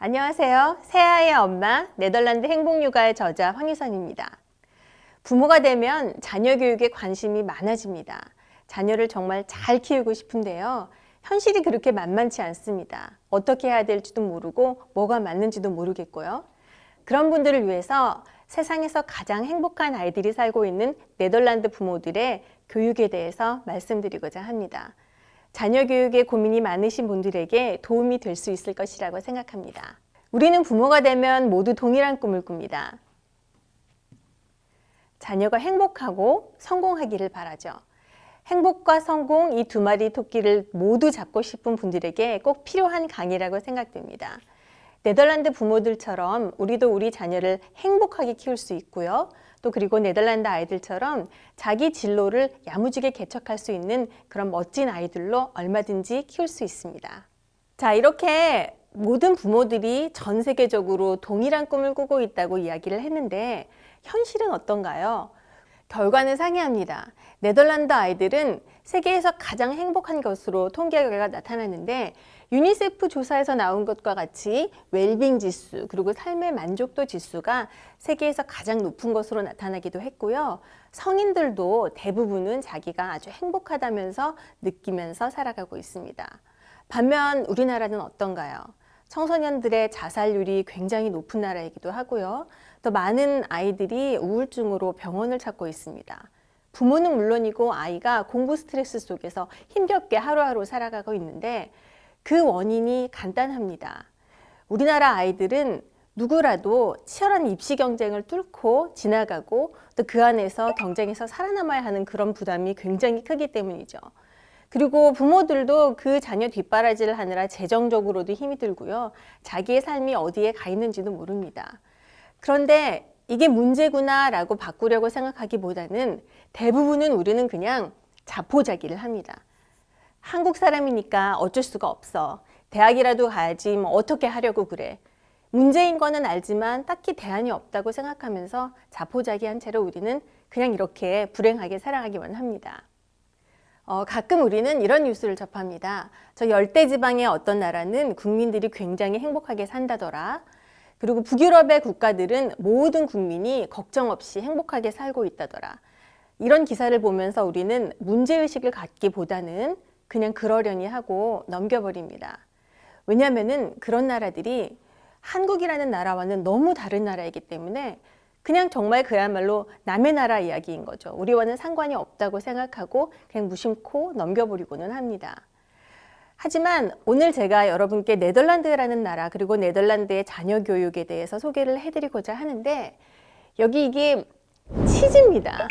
안녕하세요. 새아이의 엄마, 네덜란드 행복육아의 저자 황유선입니다. 부모가 되면 자녀 교육에 관심이 많아집니다. 자녀를 정말 잘 키우고 싶은데요. 현실이 그렇게 만만치 않습니다. 어떻게 해야 될지도 모르고 뭐가 맞는지도 모르겠고요. 그런 분들을 위해서 세상에서 가장 행복한 아이들이 살고 있는 네덜란드 부모들의 교육에 대해서 말씀드리고자 합니다. 자녀 교육에 고민이 많으신 분들에게 도움이 될 수 있을 것이라고 생각합니다. 우리는 부모가 되면 모두 동일한 꿈을 꿉니다. 자녀가 행복하고 성공하기를 바라죠. 행복과 성공 이 두 마리 토끼를 모두 잡고 싶은 분들에게 꼭 필요한 강의라고 생각됩니다. 네덜란드 부모들처럼 우리도 우리 자녀를 행복하게 키울 수 있고요. 또 그리고 네덜란드 아이들처럼 자기 진로를 야무지게 개척할 수 있는 그런 멋진 아이들로 얼마든지 키울 수 있습니다. 자, 이렇게 모든 부모들이 전 세계적으로 동일한 꿈을 꾸고 있다고 이야기를 했는데 현실은 어떤가요? 결과는 상이합니다. 네덜란드 아이들은 세계에서 가장 행복한 것으로 통계 결과가 나타났는데 유니세프 조사에서 나온 것과 같이 웰빙 지수 그리고 삶의 만족도 지수가 세계에서 가장 높은 것으로 나타나기도 했고요. 성인들도 대부분은 자기가 아주 행복하다면서 느끼면서 살아가고 있습니다. 반면 우리나라는 어떤가요? 청소년들의 자살률이 굉장히 높은 나라이기도 하고요. 또 많은 아이들이 우울증으로 병원을 찾고 있습니다. 부모는 물론이고 아이가 공부 스트레스 속에서 힘겹게 하루하루 살아가고 있는데 그 원인이 간단합니다. 우리나라 아이들은 누구라도 치열한 입시 경쟁을 뚫고 지나가고 또 그 안에서 경쟁에서 살아남아야 하는 그런 부담이 굉장히 크기 때문이죠. 그리고 부모들도 그 자녀 뒷바라지를 하느라 재정적으로도 힘이 들고요. 자기의 삶이 어디에 가 있는지도 모릅니다. 그런데 이게 문제구나 라고 바꾸려고 생각하기보다는 대부분은 우리는 그냥 자포자기를 합니다. 한국 사람이니까 어쩔 수가 없어. 대학이라도 가야지 뭐 어떻게 하려고 그래. 문제인 거는 알지만 딱히 대안이 없다고 생각하면서 자포자기한 채로 우리는 그냥 이렇게 불행하게 살아가기만 합니다. 가끔 우리는 이런 뉴스를 접합니다. 저 열대지방의 어떤 나라는 국민들이 굉장히 행복하게 산다더라. 그리고 북유럽의 국가들은 모든 국민이 걱정 없이 행복하게 살고 있다더라. 이런 기사를 보면서 우리는 문제의식을 갖기보다는 그냥 그러려니 하고 넘겨버립니다. 왜냐하면 그런 나라들이 한국이라는 나라와는 너무 다른 나라이기 때문에 그냥 정말 그야말로 남의 나라 이야기인 거죠. 우리와는 상관이 없다고 생각하고 그냥 무심코 넘겨버리고는 합니다. 하지만 오늘 제가 여러분께 네덜란드라는 나라 그리고 네덜란드의 자녀 교육에 대해서 소개를 해드리고자 하는데 여기 이게 치즈입니다.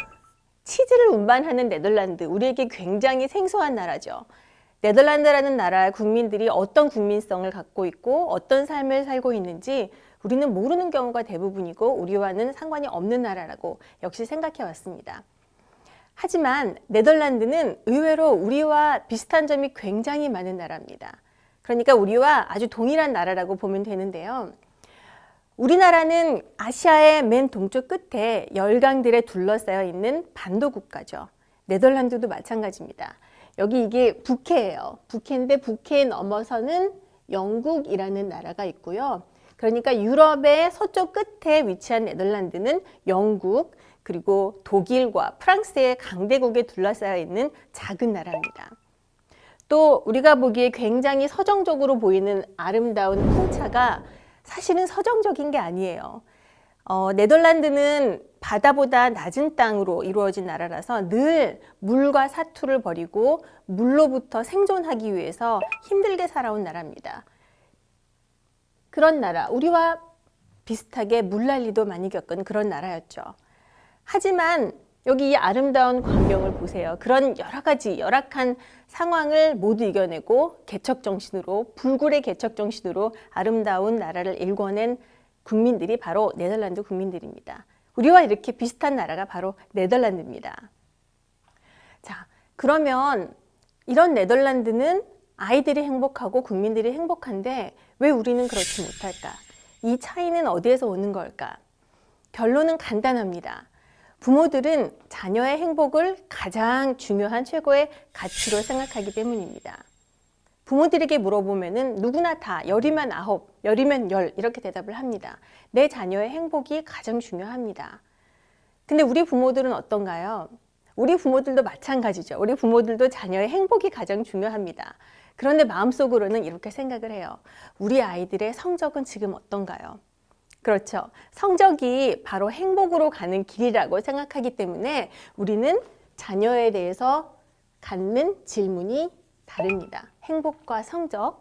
치즈를 운반하는 네덜란드, 우리에게 굉장히 생소한 나라죠. 네덜란드라는 나라 국민들이 어떤 국민성을 갖고 있고 어떤 삶을 살고 있는지 우리는 모르는 경우가 대부분이고 우리와는 상관이 없는 나라라고 역시 생각해 왔습니다. 하지만 네덜란드는 의외로 우리와 비슷한 점이 굉장히 많은 나라입니다. 그러니까 우리와 아주 동일한 나라라고 보면 되는데요. 우리나라는 아시아의 맨 동쪽 끝에 열강들에 둘러싸여 있는 반도 국가죠. 네덜란드도 마찬가지입니다. 여기 이게 북해예요. 북해인데 북해 넘어서는 영국이라는 나라가 있고요. 그러니까 유럽의 서쪽 끝에 위치한 네덜란드는 영국 그리고 독일과 프랑스의 강대국에 둘러싸여 있는 작은 나라입니다. 또 우리가 보기에 굉장히 서정적으로 보이는 아름다운 풍차가 사실은 서정적인 게 아니에요. 네덜란드는 바다보다 낮은 땅으로 이루어진 나라라서 늘 물과 사투를 벌이고 물로부터 생존하기 위해서 힘들게 살아온 나라입니다. 그런 나라, 우리와 비슷하게 물난리도 많이 겪은 그런 나라였죠. 하지만 여기 이 아름다운 광경을 보세요. 그런 여러 가지 열악한 상황을 모두 이겨내고 개척정신으로, 불굴의 개척정신으로 아름다운 나라를 일궈낸 국민들이 바로 네덜란드 국민들입니다. 우리와 이렇게 비슷한 나라가 바로 네덜란드입니다. 자, 그러면 이런 네덜란드는 아이들이 행복하고 국민들이 행복한데 왜 우리는 그렇지 못할까? 이 차이는 어디에서 오는 걸까? 결론은 간단합니다. 부모들은 자녀의 행복을 가장 중요한 최고의 가치로 생각하기 때문입니다. 부모들에게 물어보면은 누구나 다 열이면 9, 열이면 10 이렇게 대답을 합니다. 내 자녀의 행복이 가장 중요합니다. 근데 우리 부모들은 어떤가요? 우리 부모들도 마찬가지죠. 우리 부모들도 자녀의 행복이 가장 중요합니다. 그런데 마음속으로는 이렇게 생각을 해요. 우리 아이들의 성적은 지금 어떤가요? 그렇죠. 성적이 바로 행복으로 가는 길이라고 생각하기 때문에 우리는 자녀에 대해서 갖는 질문이 다릅니다. 행복과 성적.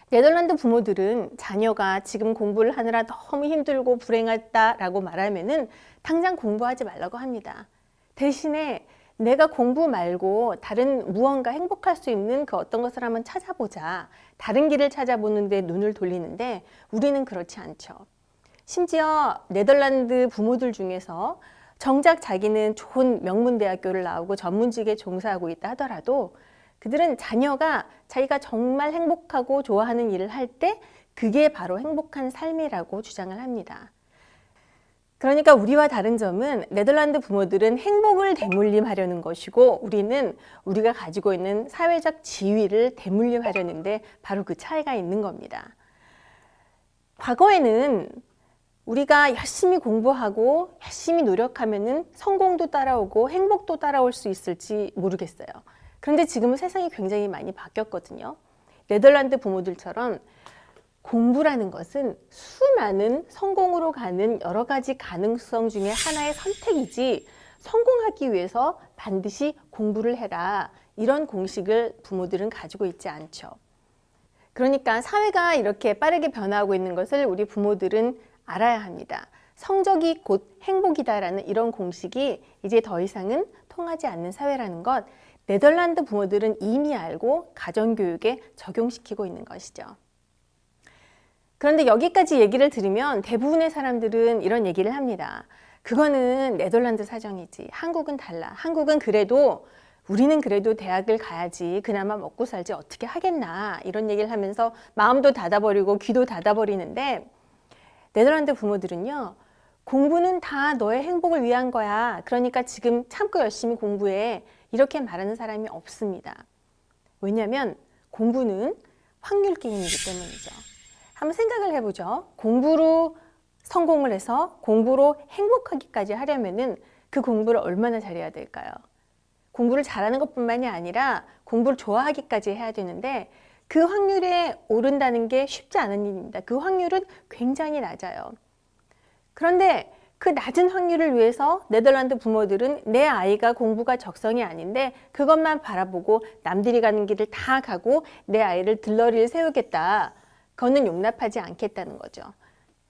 네덜란드 부모들은 자녀가 지금 공부를 하느라 너무 힘들고 불행하다라고 말하면은 당장 공부하지 말라고 합니다. 대신에 내가 공부 말고 다른 무언가 행복할 수 있는 그 어떤 것을 한번 찾아보자. 다른 길을 찾아보는 데 눈을 돌리는데 우리는 그렇지 않죠. 심지어 네덜란드 부모들 중에서 정작 자기는 좋은 명문대학교를 나오고 전문직에 종사하고 있다 하더라도 그들은 자녀가 자기가 정말 행복하고 좋아하는 일을 할 때 그게 바로 행복한 삶이라고 주장을 합니다. 그러니까 우리와 다른 점은 네덜란드 부모들은 행복을 대물림하려는 것이고 우리는 우리가 가지고 있는 사회적 지위를 대물림하려는데 바로 그 차이가 있는 겁니다. 과거에는 우리가 열심히 공부하고 열심히 노력하면은 성공도 따라오고 행복도 따라올 수 있을지 모르겠어요. 그런데 지금은 세상이 굉장히 많이 바뀌었거든요. 네덜란드 부모들처럼 공부라는 것은 수많은 성공으로 가는 여러 가지 가능성 중에 하나의 선택이지 성공하기 위해서 반드시 공부를 해라 이런 공식을 부모들은 가지고 있지 않죠. 그러니까 사회가 이렇게 빠르게 변화하고 있는 것을 우리 부모들은 알아야 합니다. 성적이 곧 행복이다라는 이런 공식이 이제 더 이상은 통하지 않는 사회라는 것 네덜란드 부모들은 이미 알고 가정교육에 적용시키고 있는 것이죠. 그런데 여기까지 얘기를 들으면 대부분의 사람들은 이런 얘기를 합니다. 그거는 네덜란드 사정이지. 한국은 달라. 한국은 그래도 우리는 그래도 대학을 가야지. 그나마 먹고 살지 어떻게 하겠나. 이런 얘기를 하면서 마음도 닫아버리고 귀도 닫아버리는데 네덜란드 부모들은요. 공부는 다 너의 행복을 위한 거야. 그러니까 지금 참고 열심히 공부해. 이렇게 말하는 사람이 없습니다. 왜냐하면 공부는 확률 게임이기 때문이죠. 한번 생각을 해보죠. 공부로 성공을 해서 공부로 행복하기까지 하려면은 그 공부를 얼마나 잘해야 될까요? 공부를 잘하는 것뿐만이 아니라 공부를 좋아하기까지 해야 되는데 그 확률에 오른다는 게 쉽지 않은 일입니다. 그 확률은 굉장히 낮아요. 그런데 그 낮은 확률을 위해서 네덜란드 부모들은 내 아이가 공부가 적성이 아닌데 그것만 바라보고 남들이 가는 길을 다 가고 내 아이를 들러리를 세우겠다. 그거는 용납하지 않겠다는 거죠.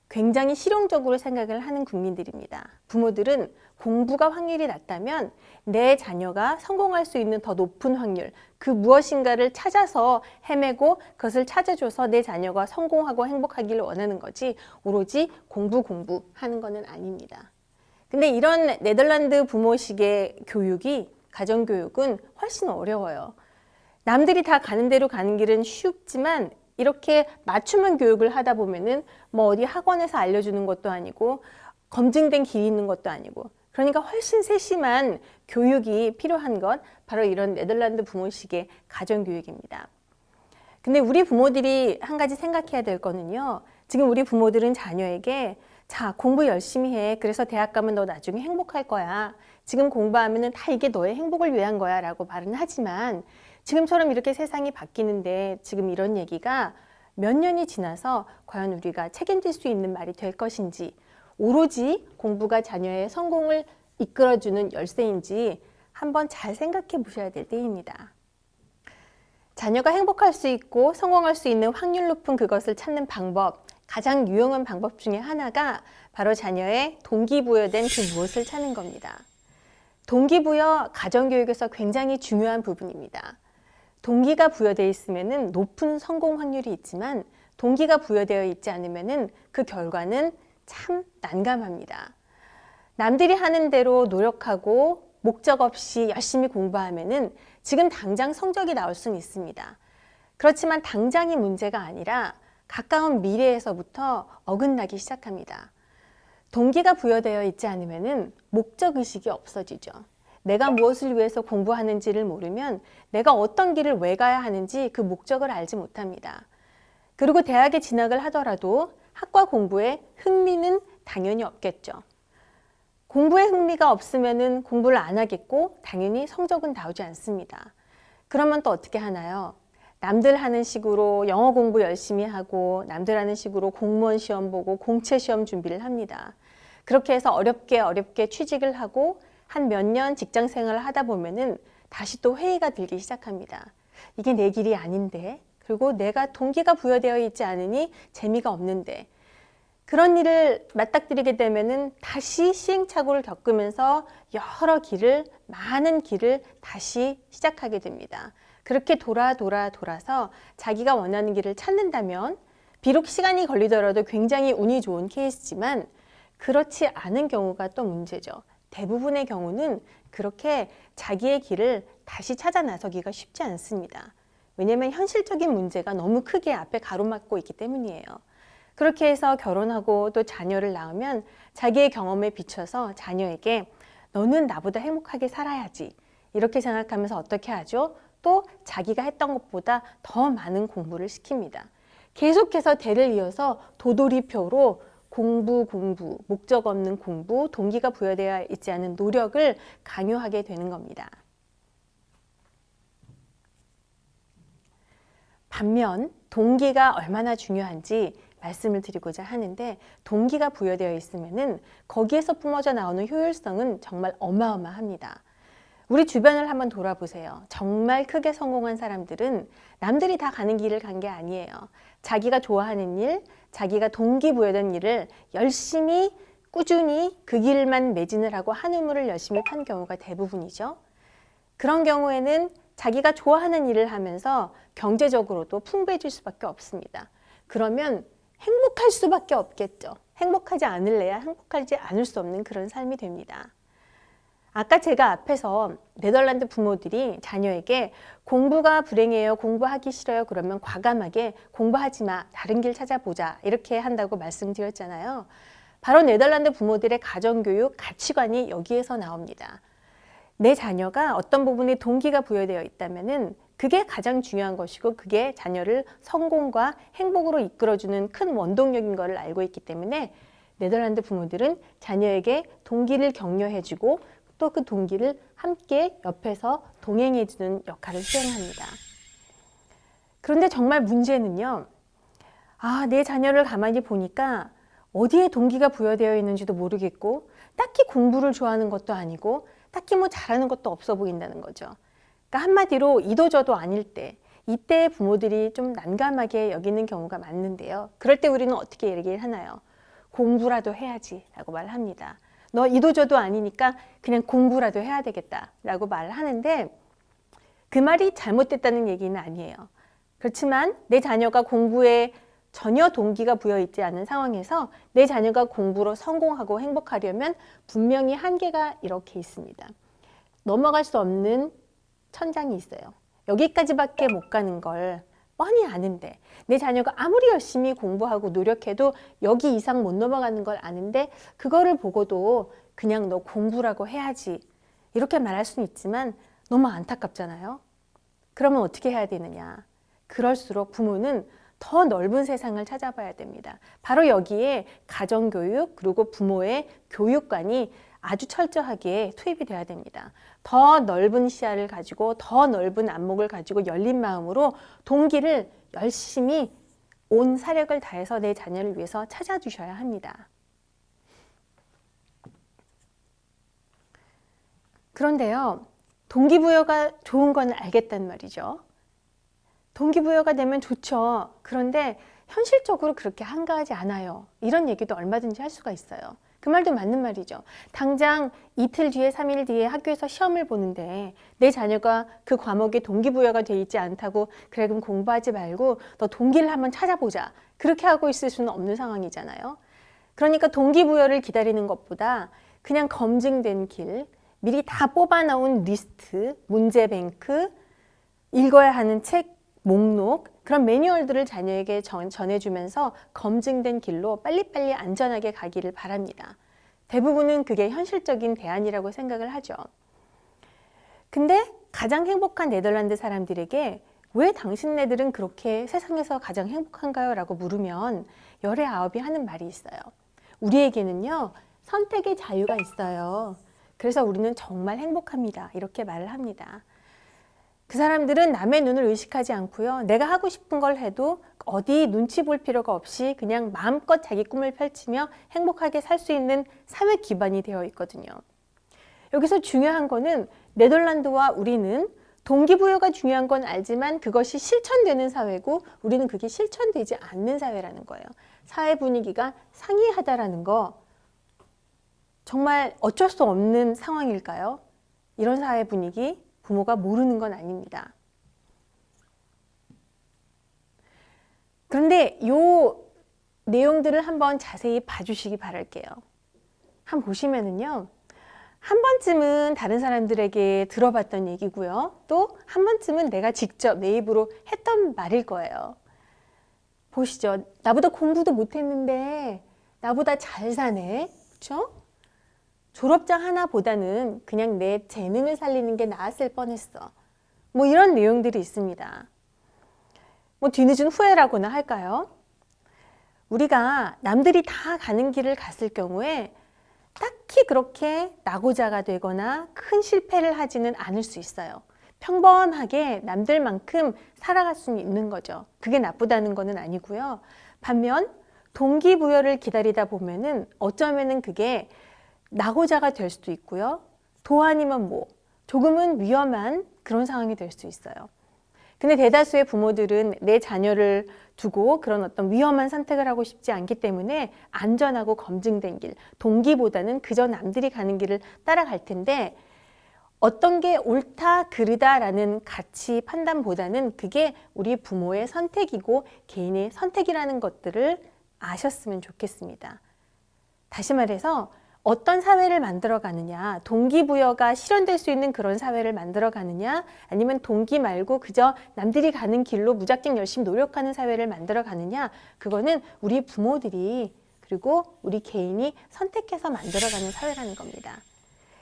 굉장히 실용적으로 생각을 하는 국민들입니다. 부모들은 공부가 확률이 낮다면 내 자녀가 성공할 수 있는 더 높은 확률, 그 무엇인가를 찾아서 헤매고 그것을 찾아줘서 내 자녀가 성공하고 행복하기를 원하는 거지 오로지 공부하는 것은 아닙니다. 근데 이런 네덜란드 부모식의 교육이, 가정교육은 훨씬 어려워요. 남들이 다 가는 대로 가는 길은 쉽지만 이렇게 맞춤형 교육을 하다 보면은 뭐 어디 학원에서 알려주는 것도 아니고 검증된 길이 있는 것도 아니고 그러니까 훨씬 세심한 교육이 필요한 것 바로 이런 네덜란드 부모식의 가정교육입니다. 근데 우리 부모들이 한 가지 생각해야 될 거는요. 지금 우리 부모들은 자녀에게 자, 공부 열심히 해. 그래서 대학 가면 너 나중에 행복할 거야. 지금 공부하면은 다 이게 너의 행복을 위한 거야 라고 말은 하지만 지금처럼 이렇게 세상이 바뀌는데 지금 이런 얘기가 몇 년이 지나서 과연 우리가 책임질 수 있는 말이 될 것인지 오로지 공부가 자녀의 성공을 이끌어주는 열쇠인지 한번 잘 생각해 보셔야 될 때입니다. 자녀가 행복할 수 있고 성공할 수 있는 확률 높은 그것을 찾는 방법, 가장 유용한 방법 중에 하나가 바로 자녀의 동기부여된 그 무엇을 찾는 겁니다. 동기부여 가정교육에서 굉장히 중요한 부분입니다. 동기가 부여되어 있으면 높은 성공 확률이 있지만 동기가 부여되어 있지 않으면 그 결과는 참 난감합니다. 남들이 하는 대로 노력하고 목적 없이 열심히 공부하면 지금 당장 성적이 나올 수는 있습니다. 그렇지만 당장이 문제가 아니라 가까운 미래에서부터 어긋나기 시작합니다. 동기가 부여되어 있지 않으면 목적의식이 없어지죠. 내가 무엇을 위해서 공부하는지를 모르면 내가 어떤 길을 왜 가야 하는지 그 목적을 알지 못합니다. 그리고 대학에 진학을 하더라도 학과 공부에 흥미는 당연히 없겠죠. 공부에 흥미가 없으면 공부를 안 하겠고 당연히 성적은 나오지 않습니다. 그러면 또 어떻게 하나요? 남들 하는 식으로 영어 공부 열심히 하고 남들 하는 식으로 공무원 시험 보고 공채 시험 준비를 합니다. 그렇게 해서 어렵게 취직을 하고 한 몇 년 직장 생활을 하다 보면은 다시 또 회의가 들기 시작합니다. 이게 내 길이 아닌데, 그리고 내가 동기가 부여되어 있지 않으니 재미가 없는데, 그런 일을 맞닥뜨리게 되면은 다시 시행착오를 겪으면서 많은 길을 다시 시작하게 됩니다. 그렇게 돌아서 자기가 원하는 길을 찾는다면 비록 시간이 걸리더라도 굉장히 운이 좋은 케이스지만 그렇지 않은 경우가 또 문제죠. 대부분의 경우는 그렇게 자기의 길을 다시 찾아 나서기가 쉽지 않습니다. 왜냐하면 현실적인 문제가 너무 크게 앞에 가로막고 있기 때문이에요. 그렇게 해서 결혼하고 또 자녀를 낳으면 자기의 경험에 비춰서 자녀에게 너는 나보다 행복하게 살아야지 이렇게 생각하면서 어떻게 하죠? 또 자기가 했던 것보다 더 많은 공부를 시킵니다. 계속해서 대를 이어서 도돌이표로 공부, 목적 없는 공부, 동기가 부여되어 있지 않은 노력을 강요하게 되는 겁니다. 반면 동기가 얼마나 중요한지 말씀을 드리고자 하는데, 동기가 부여되어 있으면은 거기에서 뿜어져 나오는 효율성은 정말 어마어마합니다. 우리 주변을 한번 돌아보세요. 정말 크게 성공한 사람들은 남들이 다 가는 길을 간 게 아니에요. 자기가 좋아하는 일, 자기가 동기부여된 일을 열심히 꾸준히 그 길만 매진을 하고 한우물을 열심히 판 경우가 대부분이죠. 그런 경우에는 자기가 좋아하는 일을 하면서 경제적으로도 풍부해질 수밖에 없습니다. 그러면 행복할 수밖에 없겠죠. 행복하지 않을래야 행복하지 않을 수 없는 그런 삶이 됩니다. 아까 제가 앞에서 네덜란드 부모들이 자녀에게 공부가 불행해요, 공부하기 싫어요, 그러면 과감하게 공부하지 마, 다른 길 찾아보자 이렇게 한다고 말씀드렸잖아요. 바로 네덜란드 부모들의 가정교육 가치관이 여기에서 나옵니다. 내 자녀가 어떤 부분에 동기가 부여되어 있다면은 그게 가장 중요한 것이고, 그게 자녀를 성공과 행복으로 이끌어주는 큰 원동력인 것을 알고 있기 때문에 네덜란드 부모들은 자녀에게 동기를 격려해주고 또 그 동기를 함께 옆에서 동행해주는 역할을 수행합니다. 그런데 정말 문제는요, 내 자녀를 가만히 보니까 어디에 동기가 부여되어 있는지도 모르겠고 딱히 공부를 좋아하는 것도 아니고 딱히 뭐 잘하는 것도 없어 보인다는 거죠. 그러니까 한마디로 이도저도 아닐 때, 이때 부모들이 좀 난감하게 여기는 경우가 많은데요. 그럴 때 우리는 어떻게 얘기를 하나요? 공부라도 해야지 라고 말합니다. 너 이도저도 아니니까 그냥 공부라도 해야 되겠다 라고 말을 하는데, 그 말이 잘못됐다는 얘기는 아니에요. 그렇지만 내 자녀가 공부에 전혀 동기가 부여 있지 않은 상황에서 내 자녀가 공부로 성공하고 행복하려면 분명히 한계가 이렇게 있습니다. 넘어갈 수 없는 천장이 있어요. 여기까지밖에 못 가는 걸 뻔히 아는데, 내 자녀가 아무리 열심히 공부하고 노력해도 여기 이상 못 넘어가는 걸 아는데 그거를 보고도 그냥 너 공부라고 해야지 이렇게 말할 수는 있지만 너무 안타깝잖아요. 그러면 어떻게 해야 되느냐? 그럴수록 부모는 더 넓은 세상을 찾아봐야 됩니다. 바로 여기에 가정교육 그리고 부모의 교육관이 아주 철저하게 투입이 돼야 됩니다. 더 넓은 시야를 가지고 더 넓은 안목을 가지고 열린 마음으로 동기를 열심히 온 사력을 다해서 내 자녀를 위해서 찾아주셔야 합니다. 그런데요, 동기부여가 좋은 건 알겠단 말이죠. 동기부여가 되면 좋죠. 그런데 현실적으로 그렇게 한가하지 않아요. 이런 얘기도 얼마든지 할 수가 있어요. 그 말도 맞는 말이죠. 당장 이틀 뒤에 3일 뒤에 학교에서 시험을 보는데 내 자녀가 그 과목에 동기부여가 돼 있지 않다고 그래 그럼 공부하지 말고 너 동기를 한번 찾아보자 그렇게 하고 있을 수는 없는 상황이잖아요. 그러니까 동기부여를 기다리는 것보다 그냥 검증된 길, 미리 다 뽑아놓은 리스트, 문제뱅크, 읽어야 하는 책 목록, 그런 매뉴얼들을 자녀에게 전해주면서 검증된 길로 빨리빨리 안전하게 가기를 바랍니다. 대부분은 그게 현실적인 대안이라고 생각을 하죠. 근데 가장 행복한 네덜란드 사람들에게 왜 당신네들은 그렇게 세상에서 가장 행복한가요? 라고 물으면 열의 아홉이 하는 말이 있어요. 우리에게는요, 선택의 자유가 있어요. 그래서 우리는 정말 행복합니다. 이렇게 말을 합니다. 그 사람들은 남의 눈을 의식하지 않고요. 내가 하고 싶은 걸 해도 어디 눈치 볼 필요가 없이 그냥 마음껏 자기 꿈을 펼치며 행복하게 살 수 있는 사회 기반이 되어 있거든요. 여기서 중요한 거는 네덜란드와 우리는 동기부여가 중요한 건 알지만 그것이 실천되는 사회고 우리는 그게 실천되지 않는 사회라는 거예요. 사회 분위기가 상이하다라는 거 정말 어쩔 수 없는 상황일까요? 이런 사회 분위기 부모가 모르는 건 아닙니다. 그런데 이 내용들을 한번 자세히 봐주시기 바랄게요. 한번 보시면은요. 한 번쯤은 다른 사람들에게 들어봤던 얘기고요. 또 한 번쯤은 내가 직접 내 입으로 했던 말일 거예요. 보시죠. 나보다 공부도 못했는데 나보다 잘 사네. 그렇죠? 졸업장 하나보다는 그냥 내 재능을 살리는 게 나았을 뻔했어. 뭐 이런 내용들이 있습니다. 뭐 뒤늦은 후회라고나 할까요? 우리가 남들이 다 가는 길을 갔을 경우에 딱히 그렇게 낙오자가 되거나 큰 실패를 하지는 않을 수 있어요. 평범하게 남들만큼 살아갈 수는 있는 거죠. 그게 나쁘다는 거는 아니고요. 반면 동기부여를 기다리다 보면은 어쩌면은 그게 낙오자가 될 수도 있고요. 도 아니면 뭐 조금은 위험한 그런 상황이 될 수 있어요. 근데 대다수의 부모들은 내 자녀를 두고 그런 어떤 위험한 선택을 하고 싶지 않기 때문에 안전하고 검증된 길, 동기보다는 그저 남들이 가는 길을 따라갈 텐데 어떤 게 옳다, 그르다라는 가치 판단보다는 그게 우리 부모의 선택이고 개인의 선택이라는 것들을 아셨으면 좋겠습니다. 다시 말해서 어떤 사회를 만들어 가느냐, 동기부여가 실현될 수 있는 그런 사회를 만들어 가느냐, 아니면 동기 말고 그저 남들이 가는 길로 무작정 열심히 노력하는 사회를 만들어 가느냐, 그거는 우리 부모들이 그리고 우리 개인이 선택해서 만들어 가는 사회라는 겁니다.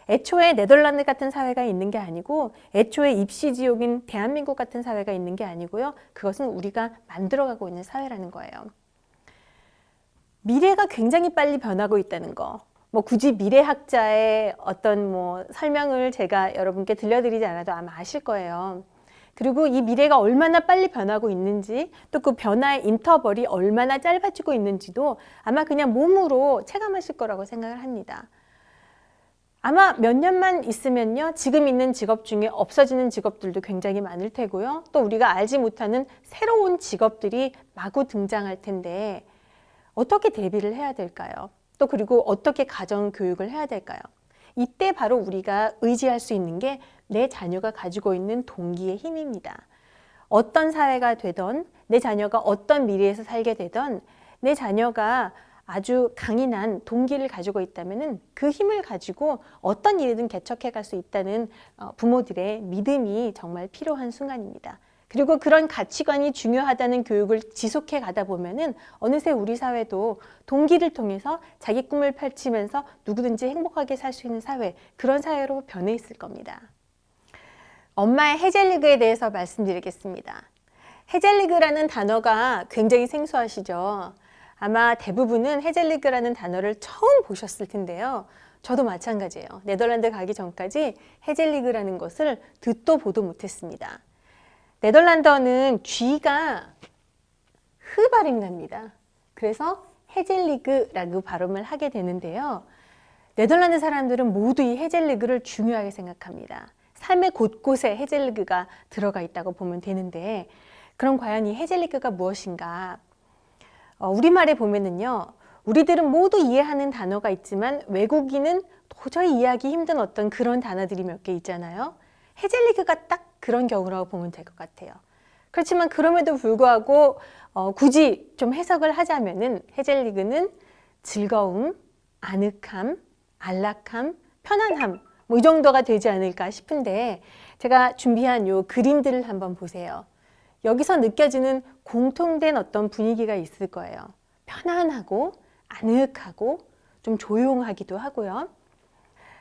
애초에 네덜란드 같은 사회가 있는 게 아니고 애초에 입시 지옥인 대한민국 같은 사회가 있는 게 아니고요. 그것은 우리가 만들어가고 있는 사회라는 거예요. 미래가 굉장히 빨리 변하고 있다는 거. 뭐 굳이 미래학자의 어떤 뭐 설명을 제가 여러분께 들려드리지 않아도 아마 아실 거예요. 그리고 이 미래가 얼마나 빨리 변하고 있는지 또 그 변화의 인터벌이 얼마나 짧아지고 있는지도 아마 그냥 몸으로 체감하실 거라고 생각을 합니다. 아마 몇 년만 있으면요. 지금 있는 직업 중에 없어지는 직업들도 굉장히 많을 테고요. 또 우리가 알지 못하는 새로운 직업들이 마구 등장할 텐데 어떻게 대비를 해야 될까요? 또 그리고 어떻게 가정 교육을 해야 될까요? 이때 바로 우리가 의지할 수 있는 게 내 자녀가 가지고 있는 동기의 힘입니다. 어떤 사회가 되던 내 자녀가 어떤 미래에서 살게 되던 내 자녀가 아주 강인한 동기를 가지고 있다면 그 힘을 가지고 어떤 일이든 개척해 갈 수 있다는 부모들의 믿음이 정말 필요한 순간입니다. 그리고 그런 가치관이 중요하다는 교육을 지속해 가다 보면은 어느새 우리 사회도 동기를 통해서 자기 꿈을 펼치면서 누구든지 행복하게 살 수 있는 사회, 그런 사회로 변해 있을 겁니다. 엄마의 헤젤리그에 대해서 말씀드리겠습니다. 헤젤리그라는 단어가 굉장히 생소하시죠? 아마 대부분은 헤젤리그라는 단어를 처음 보셨을 텐데요. 저도 마찬가지예요. 네덜란드 가기 전까지 헤젤리그라는 것을 듣도 보도 못했습니다. 네덜란드어는 G가 흐 발음이 납니다. 그래서 헤젤리그라고 발음을 하게 되는데요. 네덜란드 사람들은 모두 이 헤젤리그를 중요하게 생각합니다. 삶의 곳곳에 헤젤리그가 들어가 있다고 보면 되는데 그럼 과연 이 헤젤리그가 무엇인가? 우리말에 보면은요. 우리들은 모두 이해하는 단어가 있지만 외국인은 도저히 이해하기 힘든 어떤 그런 단어들이 몇 개 있잖아요. 헤젤리그가 딱 그런 경우라고 보면 될 것 같아요. 그렇지만 그럼에도 불구하고 굳이 좀 해석을 하자면은 헤젤리그는 즐거움, 아늑함, 안락함, 편안함 뭐 이 정도가 되지 않을까 싶은데 제가 준비한 요 그림들을 한번 보세요. 여기서 느껴지는 공통된 어떤 분위기가 있을 거예요. 편안하고 아늑하고 좀 조용하기도 하고요.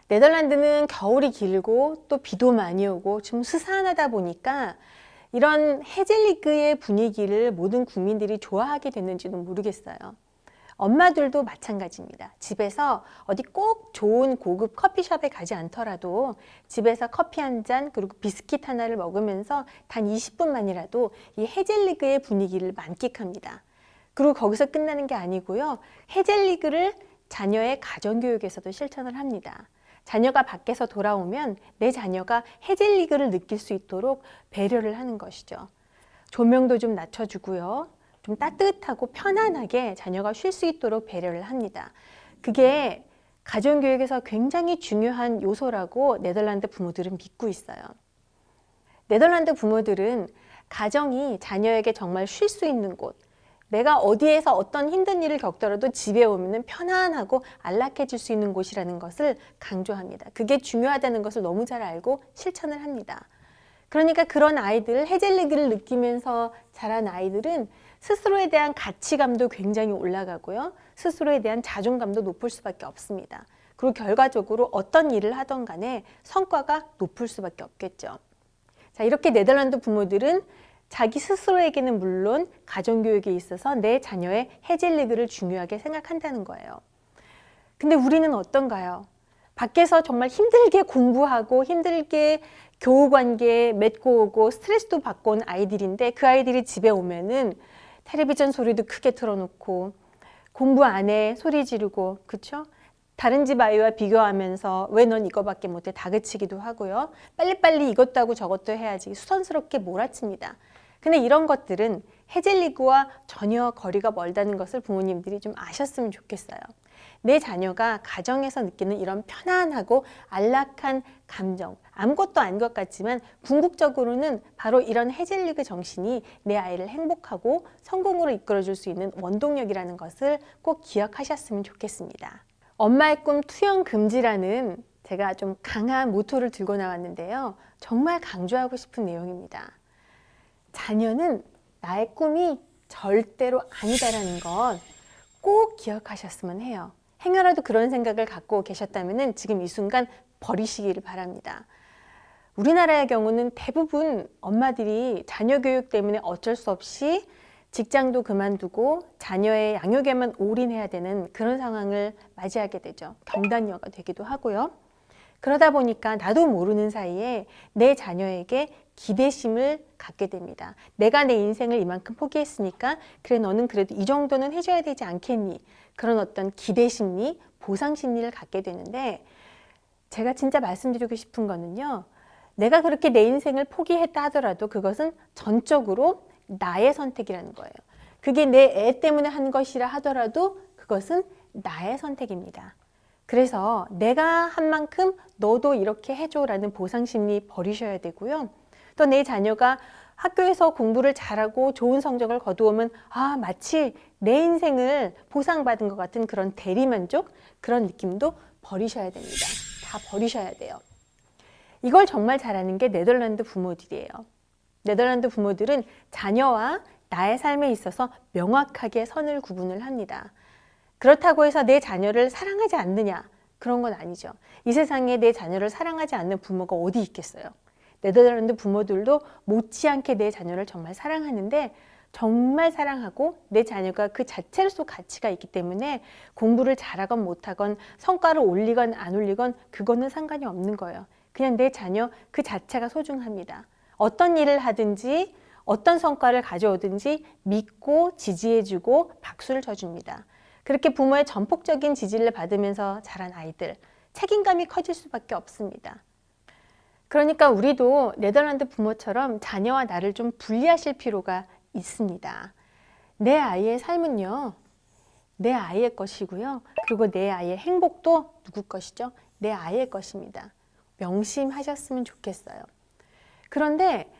네덜란드는 겨울이 길고 또 비도 많이 오고 좀 스산하다 보니까 이런 해젤리그의 분위기를 모든 국민들이 좋아하게 됐는지는 모르겠어요. 엄마들도 마찬가지입니다. 집에서 어디 꼭 좋은 고급 커피숍에 가지 않더라도 집에서 커피 한 잔 그리고 비스킷 하나를 먹으면서 단 20분만이라도 이 해젤리그의 분위기를 만끽합니다. 그리고 거기서 끝나는 게 아니고요. 해젤리그를 자녀의 가정교육에서도 실천을 합니다. 자녀가 밖에서 돌아오면 내 자녀가 해젤리그를 느낄 수 있도록 배려를 하는 것이죠. 조명도 좀 낮춰주고요. 좀 따뜻하고 편안하게 자녀가 쉴 수 있도록 배려를 합니다. 그게 가정교육에서 굉장히 중요한 요소라고 네덜란드 부모들은 믿고 있어요. 네덜란드 부모들은 가정이 자녀에게 정말 쉴 수 있는 곳, 내가 어디에서 어떤 힘든 일을 겪더라도 집에 오면 편안하고 안락해질 수 있는 곳이라는 것을 강조합니다. 그게 중요하다는 것을 너무 잘 알고 실천을 합니다. 그러니까 그런 아이들, 해젤리그를 느끼면서 자란 아이들은 스스로에 대한 가치감도 굉장히 올라가고요. 스스로에 대한 자존감도 높을 수밖에 없습니다. 그리고 결과적으로 어떤 일을 하던 간에 성과가 높을 수밖에 없겠죠. 자, 이렇게 네덜란드 부모들은 자기 스스로에게는 물론 가정교육에 있어서 내 자녀의 해젤리그를 중요하게 생각한다는 거예요. 근데 우리는 어떤가요? 밖에서 정말 힘들게 공부하고 힘들게 교우관계 맺고 오고 스트레스도 받고 온 아이들인데 그 아이들이 집에 오면은 텔레비전 소리도 크게 틀어놓고 공부 안 해 소리 지르고 그쵸? 다른 집 아이와 비교하면서 왜 넌 이거밖에 못해 다그치기도 하고요. 빨리빨리 이것도 하고 저것도 해야지 수선스럽게 몰아칩니다. 근데 이런 것들은 해젤리그와 전혀 거리가 멀다는 것을 부모님들이 좀 아셨으면 좋겠어요. 내 자녀가 가정에서 느끼는 이런 편안하고 안락한 감정, 아무것도 아닌 것 같지만 궁극적으로는 바로 이런 해젤리그 정신이 내 아이를 행복하고 성공으로 이끌어줄 수 있는 원동력이라는 것을 꼭 기억하셨으면 좋겠습니다. 엄마의 꿈 투영 금지라는 제가 좀 강한 모토를 들고 나왔는데요. 정말 강조하고 싶은 내용입니다. 자녀는 나의 꿈이 절대로 아니다라는 건 꼭 기억하셨으면 해요. 행여라도 그런 생각을 갖고 계셨다면 지금 이 순간 버리시기를 바랍니다. 우리나라의 경우는 대부분 엄마들이 자녀 교육 때문에 어쩔 수 없이 직장도 그만두고 자녀의 양육에만 올인해야 되는 그런 상황을 맞이하게 되죠. 경단녀가 되기도 하고요. 그러다 보니까 나도 모르는 사이에 내 자녀에게 기대심을 갖게 됩니다. 내가 내 인생을 이만큼 포기했으니까 그래 너는 그래도 이 정도는 해줘야 되지 않겠니? 그런 어떤 기대심리, 보상심리를 갖게 되는데 제가 진짜 말씀드리고 싶은 거는요. 내가 그렇게 내 인생을 포기했다 하더라도 그것은 전적으로 나의 선택이라는 거예요. 그게 내 애 때문에 한 것이라 하더라도 그것은 나의 선택입니다. 그래서 내가 한 만큼 너도 이렇게 해줘라는 보상심리 버리셔야 되고요. 또 내 자녀가 학교에서 공부를 잘하고 좋은 성적을 거두오면 마치 내 인생을 보상받은 것 같은 그런 대리만족 그런 느낌도 버리셔야 됩니다. 다 버리셔야 돼요. 이걸 정말 잘하는 게 네덜란드 부모들이에요. 네덜란드 부모들은 자녀와 나의 삶에 있어서 명확하게 선을 구분을 합니다. 그렇다고 해서 내 자녀를 사랑하지 않느냐? 그런 건 아니죠. 이 세상에 내 자녀를 사랑하지 않는 부모가 어디 있겠어요? 네덜란드 부모들도 못지않게 내 자녀를 정말 사랑하는데 정말 사랑하고 내 자녀가 그 자체로서 가치가 있기 때문에 공부를 잘하건 못하건 성과를 올리건 안 올리건 그거는 상관이 없는 거예요. 그냥 내 자녀 그 자체가 소중합니다. 어떤 일을 하든지 어떤 성과를 가져오든지 믿고 지지해주고 박수를 쳐줍니다. 그렇게 부모의 전폭적인 지지를 받으면서 자란 아이들, 책임감이 커질 수밖에 없습니다. 그러니까 우리도 네덜란드 부모처럼 자녀와 나를 좀 분리하실 필요가 있습니다. 내 아이의 삶은요, 내 아이의 것이고요. 그리고 내 아이의 행복도 누구 것이죠? 내 아이의 것입니다. 명심하셨으면 좋겠어요. 그런데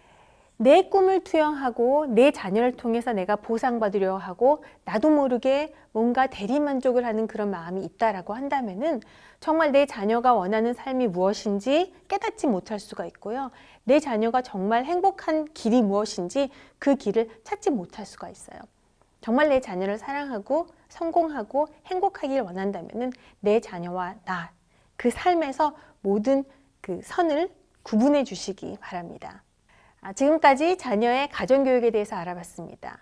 내 꿈을 투영하고 내 자녀를 통해서 내가 보상받으려 하고 나도 모르게 뭔가 대리만족을 하는 그런 마음이 있다라고 한다면은 정말 내 자녀가 원하는 삶이 무엇인지 깨닫지 못할 수가 있고요. 내 자녀가 정말 행복한 길이 무엇인지 그 길을 찾지 못할 수가 있어요. 정말 내 자녀를 사랑하고 성공하고 행복하길 원한다면은 내 자녀와 나, 그 삶에서 모든 그 선을 구분해 주시기 바랍니다. 지금까지 자녀의 가정교육에 대해서 알아봤습니다.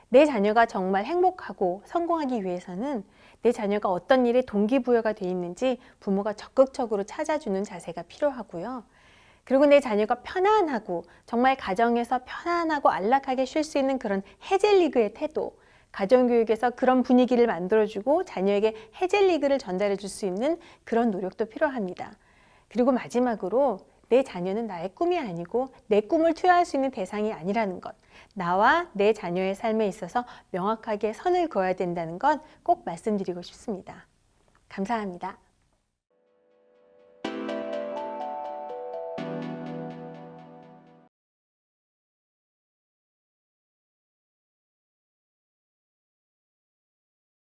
내 자녀가 정말 행복하고 성공하기 위해서는 내 자녀가 어떤 일에 동기부여가 돼 있는지 부모가 적극적으로 찾아주는 자세가 필요하고요. 그리고 내 자녀가 편안하고 정말 가정에서 편안하고 안락하게 쉴 수 있는 그런 해젤리그의 태도, 가정교육에서 그런 분위기를 만들어주고 자녀에게 해젤리그를 전달해 줄 수 있는 그런 노력도 필요합니다. 그리고 마지막으로 내 자녀는 나의 꿈이 아니고 내 꿈을 투여할 수 있는 대상이 아니라는 것, 나와 내 자녀의 삶에 있어서 명확하게 선을 그어야 된다는 건 꼭 말씀드리고 싶습니다. 감사합니다.